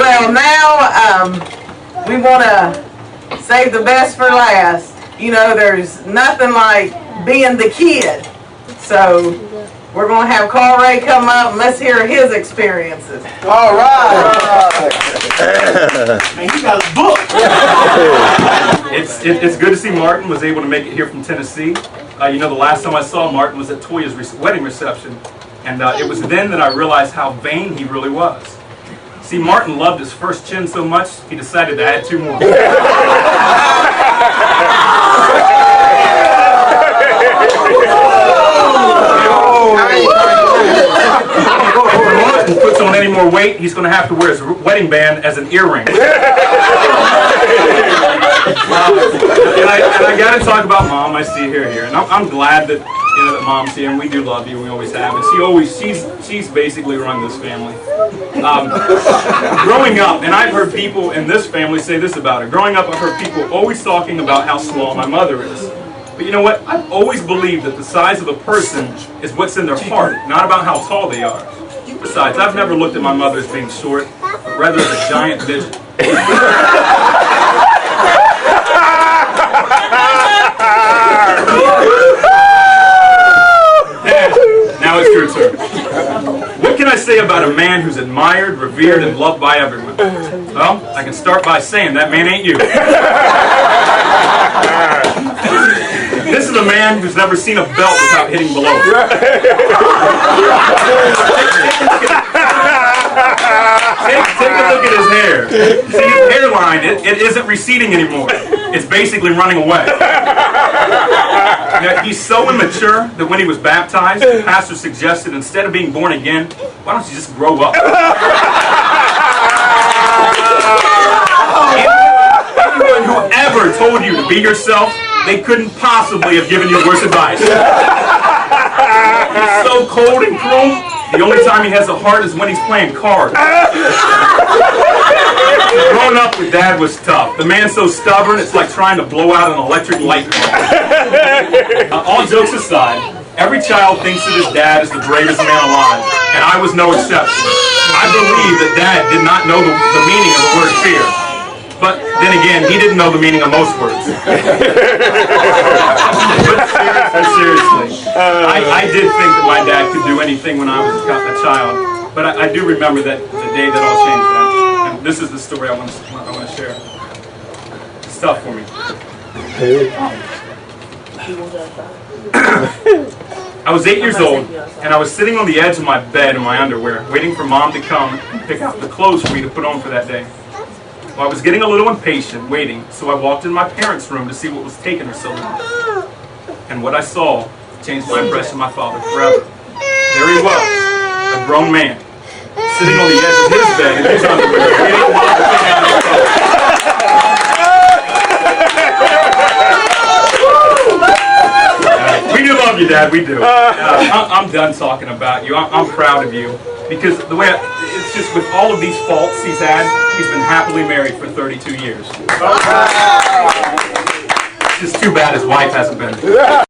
Well, now we want to save the best for last. You know, there's nothing like being the kid. So we're going to have Carl Ray come up and let's hear his experiences. All right. Man, you got a book. It's good to see Martin was able to make it here from Tennessee. You know, the last time I saw Martin was at Toya's wedding reception. And it was then that I realized how vain he really was. See, Martin loved his first chin so much, he decided to add 2 more. If Martin puts on any more weight, he's going to have to wear his wedding band as an earring. And I got to talk about Mom. I see her here, and I'm glad that that Mom's here, and we do love you. We always have, and she's basically run this family. Growing up, and I've heard people in this family say this about her. Growing up, I've heard people always talking about how small my mother is. But you know what? I've always believed that the size of a person is what's in their heart, not about how tall they are. Besides, I've never looked at my mother as being short, but rather as a giant midget. Now it's your turn. What can I say about a man who's admired, revered, and loved by everyone? Well, I can start by saying that man ain't you. This is a man who's never seen a belt without hitting below it. Take a look at his hair. See, his hairline, it isn't receding anymore. It's basically running away. Now, he's so immature that when he was baptized, the pastor suggested instead of being born again, why don't you just grow up? Anyone who ever told you to be yourself, they couldn't possibly have given you worse advice. He's so cold and cruel, the only time he has a heart is when he's playing cards. Growing up with Dad was tough. The man's so stubborn, it's like trying to blow out an electric light bulb. All jokes aside, every child thinks that his dad is the bravest man alive, and I was no exception. I believe that Dad did not know the meaning of the word fear. But then again, he didn't know the meaning of most words. But seriously, I did think that my dad could do anything when I was a child. But I do remember that the day that all changed that. And this is the story I want to share. It's tough for me. I was 8 years old, and I was sitting on the edge of my bed in my underwear, waiting for Mom to come and pick out the clothes for me to put on for that day. Well, I was getting a little impatient, waiting, so I walked in my parents' room to see what was taking her so long. And what I saw changed my impression of my father forever. There he was, a grown man, sitting on the edge of his bed in his underwear, waiting for Mom to pick out his clothes. We do love you, Dad, we do. I'm done talking about you. I'm proud of you. Because the way it's just with all of these faults he's had, he's been happily married for 32 years. It's just too bad his wife hasn't been.